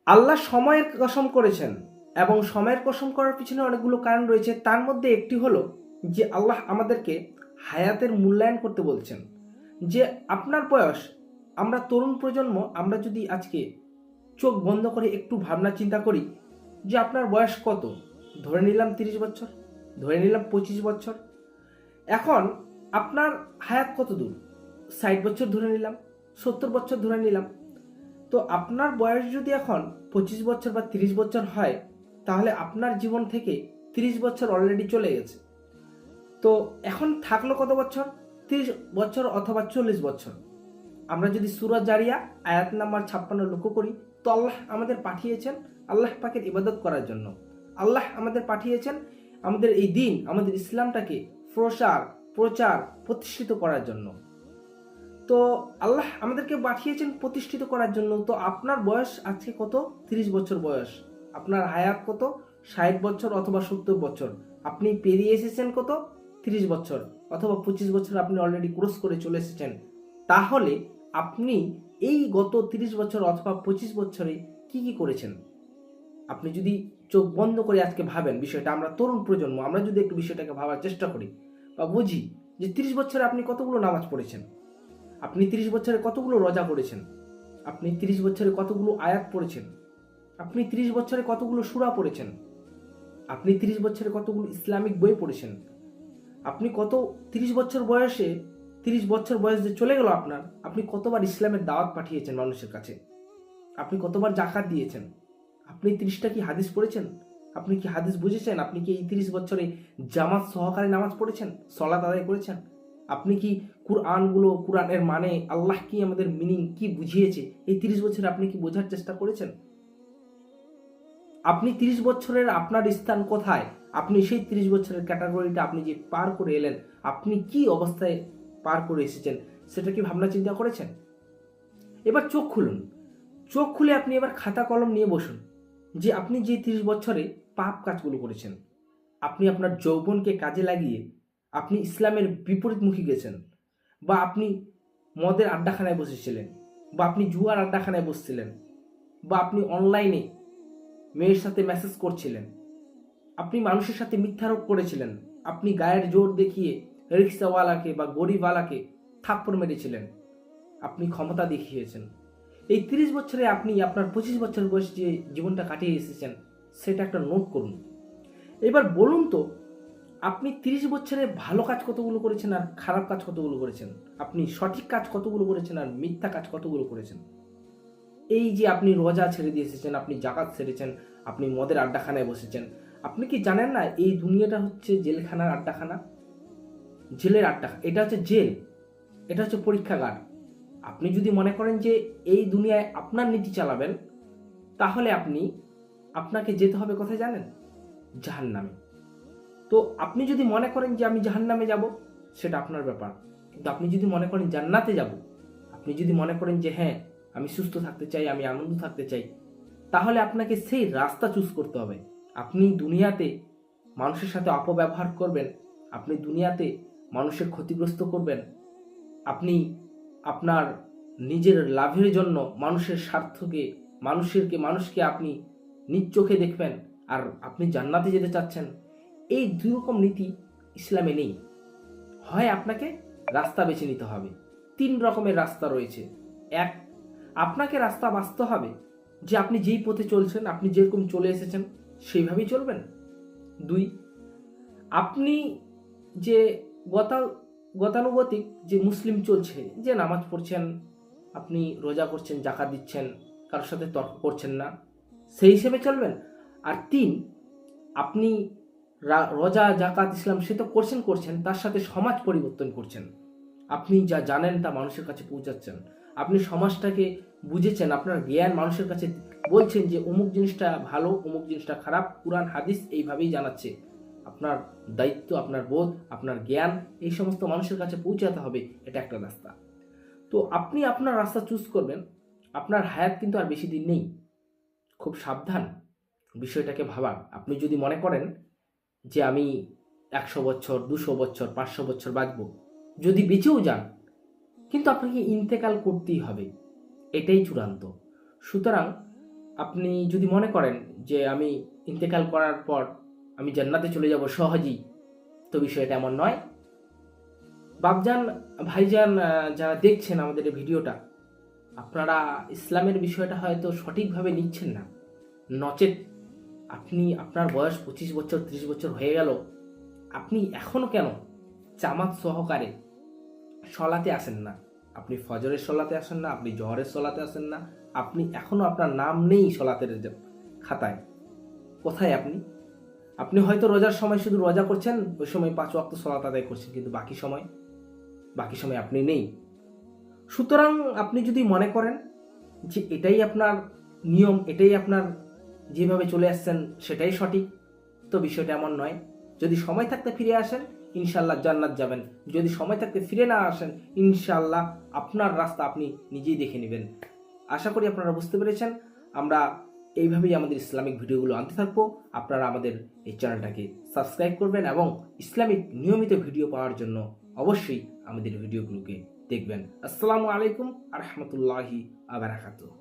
আল্লাহ সময়ের কসম করেছেন এবং সময়ের কসম করার পিছনে অনেকগুলো কারণ রয়েছে। তার মধ্যে একটি হলো যে আল্লাহ আমাদেরকে হায়াতের মূল্যায়ন করতে বলছেন। যে আপনার বয়স, আমরা তরুণ প্রজন্ম, আমরা যদি আজকে চোখ বন্ধ করে একটু ভাবনা চিন্তা করি যে আপনার বয়স কত, ধরে নিলাম 30 বছর, ধরে নিলাম 25 বছর। এখন আপনার হায়াত কত দূর? 60 বছর ধরে নিলাম, 70 বছর ধরে নিলাম। তো আপনার বয়স যদি এখন 25 বছর বা 30 বছর হয়, তাহলে আপনার জীবন থেকে 30 বছর অলরেডি চলে গেছে। তো এখন থাকলো কত বছর? 30 বছর অথবা 40 বছর। আমরা যদি সূরা জারিয়া আয়াত নাম্বার 56 লক্ষ্য করি, তো আল্লাহ আমাদের পাঠিয়েছেন আল্লাহ পাকের ইবাদত করার জন্য। আল্লাহ আমাদের পাঠিয়েছেন আমাদের এই দিন, আমাদের ইসলামটাকে প্রচার প্রতিষ্ঠিত করার জন্য। তো আল্লাহ আমাদেরকে পাঠিয়েছেন প্রতিষ্ঠিত করার জন্য। তো আপনার বয়স আজকে কত? 30 বছর বয়স। আপনার হায়াত কত? 60 বছর অথবা 70 বছর। আপনি পেরিয়ে এসেছেন কত? 30 বছর অথবা 25 বছর আপনি অলরেডি ক্রস করে চলে এসেছেন। তাহলে আপনি এই গত 30 বছর অথবা 25 বছরে কি কি করেছেন? আপনি যদি চোখ বন্ধ করে আজকে ভাবেন বিষয়টা, আমরা তরুণ প্রজন্ম, আমরা যদি একটু বিষয়টাকে ভাবার চেষ্টা করি বা বুঝি যে 30 বছরে আপনি কতগুলো নামাজ পড়েছেন, আপনি 30 বছরে কতগুলো রোজা করেছেন, আপনি 30 বছরে কতগুলো আয়াত পড়েছেন, আপনি 30 বছরে কতগুলো সূরা পড়েছেন, আপনি 30 বছরে কতগুলো ইসলামিক বই পড়েছেন, আপনি কত 30 বছর বয়সে, 30 বছর বয়স যে চলে গেল আপনার, আপনি কতবার ইসলামের দাওয়াত পাঠিয়েছেন মানুষের কাছে, আপনি কতবার জাকাত দিয়েছেন, আপনি 30টা কি হাদিস পড়েছেন, আপনি কি হাদিস বুঝেছেন, আপনি কি এই 30 বছরে জামাত সহকারে নামাজ পড়েছেন, সলাত আদায় করেছেন, আপনি কি কোরআনের মানে আল্লাহ কি আমাদের মিনিং কি বুঝিয়েছে এই 30 বছরে আপনি কি বোঝার চেষ্টা করেছেন? আপনি 30 বছরের আপনার স্থান কোথায়? আপনি সেই 30 বছরের ক্যাটাগরিটা আপনি যে পার করে এলেন, আপনি কি অবস্থায় পার করে এসেছেন সেটা কি ভাবনা চিন্তা করেছেন? এবার চোখ খুলুন, চোখ খুলে আপনি এবার খাতা কলম নিয়ে বসুন যে আপনি যে 30 বছরে পাপ কাজগুলো করেছেন। আপনি আপনার যৌবনকে কাজে লাগিয়ে আপনি ইসলামের বিপরীতমুখী গেছেন, বা আপনি মদের আড্ডাখানায় বসেছিলেন, বা আপনি জুয়ার আড্ডাখানায় বসছিলেন, বা আপনি অনলাইনে মেয়ের সাথে মেসেজ করছিলেন, আপনি মানুষের সাথে মিথ্যারোপ করেছিলেন, আপনি গায়ের জোর দেখিয়ে রিক্সাওয়ালাকে বা গরিবওয়ালাকে থাপ্পড় মেরেছিলেন, আপনি ক্ষমতা দেখিয়েছেন। এই 30 বছরে আপনি আপনার 25 বছর বয়সে যে জীবনটা কাটিয়ে এসেছেন সেটা একটা নোট করুন। এবার বলুন তো, আপনি 30 বছরে ভালো কাজ কতগুলো করেছেন আর খারাপ কাজ কতগুলো করেছেন? আপনি সঠিক কাজ কতগুলো করেছেন আর মিথ্যা কাজ কতগুলো করেছেন? এই যে আপনি রোজা ছেড়ে দিয়ে এসেছেন, আপনি জাকাত ছেড়েছেন, আপনি মদের আড্ডাখানায় বসেছেন, আপনি কি জানেন না এই দুনিয়াটা হচ্ছে জেলখানার আড্ডাখানা, জেলের আড্ডা, এটা হচ্ছে জেল, এটা হচ্ছে পরীক্ষাগার। আপনি যদি মনে করেন যে এই দুনিয়ায় আপনার নীতি চালাবেন, তাহলে আপনাকে যেতে হবে কোথায় জানেন? জাহান্নামে। তো আপনি যদি মনে করেন যে আমি জাহান্নামে যাব, সেটা আপনার ব্যাপার। কিন্তু আপনি যদি মনে করেন জান্নাতে যাব, আপনি যদি মনে করেন যে হ্যাঁ আমি সুস্থ থাকতে চাই, আমি আনন্দ থাকতে চাই, তাহলে আপনাকে সেই রাস্তা চুজ করতে হবে। আপনি দুনিয়াতে মানুষের সাথে অপব্যবহার করবেন, আপনি দুনিয়াতে মানুষের ক্ষতিগ্রস্ত করবেন, আপনি আপনার নিজের লাভের জন্য মানুষের স্বার্থকে, মানুষকে আপনি নিজ চোখে দেখবেন, আর আপনি জান্নাতে যেতে চাচ্ছেন, এই দুই রকম নীতি ইসলামে নেই। হয় আপনাকে রাস্তা বেছে নিতে হবে। 3 রকমের রাস্তা রয়েছে। এক, আপনাকে রাস্তা বাছতে হবে যে আপনি যেই পথে চলছেন, আপনি যেরকম চলে এসেছেন সেইভাবেই চলবেন। 2, আপনি যে গতানুগতিক যে মুসলিম চলছে, যে নামাজ পড়ছেন, আপনি রোজা করছেন, জাকাত দিচ্ছেন, কারোর সাথে তর্ক করছেন না, সেই হিসেবে চলবেন। আর 3, আপনি রোজা জাকাত ইসলাম সে তো করছেন, তার সাথে সমাজ পরিবর্তন করছেন। আপনি যা জানেন তা মানুষের কাছে পৌঁছাচ্ছেন, আপনি সমাজটাকে বুঝেছেন, আপনার জ্ঞান মানুষের কাছে বলছেন যে অমুক জিনিসটা ভালো, অমুক জিনিসটা খারাপ, কুরআন হাদিস এইভাবেই জানাচ্ছে। আপনার দায়িত্ব, আপনার বোধ, আপনার জ্ঞান এই সমস্ত মানুষের কাছে পৌঁছাতে হবে, এটা একটা রাস্তা। তো আপনি আপনার রাস্তা চুজ করবেন। আপনার হায়াত কিন্তু আর বেশি দিন নেই, খুব সাবধান বিষয়টাকে ভাবার। আপনি যদি মনে করেন যে আমি 100 বছর, 200 বছর, 500 বছর বাঁচব, যদি বেঁচেও যান, কিন্তু আপনাকে ইন্তেকাল করতেই হবে, এটাই চূড়ান্ত। সুতরাং আপনি যদি মনে করেন যে আমি ইন্তেকাল করার পর আমি জান্নাতে চলে যাব সহজেই, তো বিষয়টা এমন নয়। বাপজান, ভাইজান, যারা দেখছেন আমাদের এই ভিডিওটা, আপনারা ইসলামের বিষয়টা হয়তো সঠিকভাবে নিচ্ছেন না। নচেত আপনি, আপনার বয়স 25 বছর 30 বছর হয়ে গেল, আপনি এখনো কেন জামাত সহকারে সলাতে আসেন না? আপনি ফজরের সলাতে আসেন না, আপনি জহরের সলাতে আসেন না, আপনি এখনো, আপনার নাম নেই সলাতের খাতায়। কোথায় আপনি? আপনি হয়তো রোজার সময় শুধু রোজা করছেন, ওই সময় 5 ওয়াক্ত সলাত আদায় করছেন, কিন্তু বাকি সময় আপনি নেই। সুতরাং আপনি যদি মনে করেন যে এটাই আপনার নিয়ম, এটাই আপনার যেভাবে চলে আসছেন সেটাই সঠিক, তো বিষয়টা এমন নয়। যদি সময় থাকতে ফিরে আসেন, ইনশাল্লাহ জান্নাত যাবেন। যদি সময় থাকতে ফিরে না আসেন, ইনশাল্লাহ আপনার রাস্তা আপনি নিজেই দেখে নেবেন। আশা করি আপনারা বুঝতে পেরেছেন। আমরা এইভাবেই আমাদের ইসলামিক ভিডিওগুলো আনতে থাকবো। আপনারা আমাদের এই চ্যানেলটাকে সাবস্ক্রাইব করবেন এবং ইসলামিক নিয়মিত ভিডিও পাওয়ার জন্য অবশ্যই আমাদের ভিডিওগুলোকে দেখবেন। আসসালামু আলাইকুম আ রহমতুল্লাহি আ বারাকাতুহু।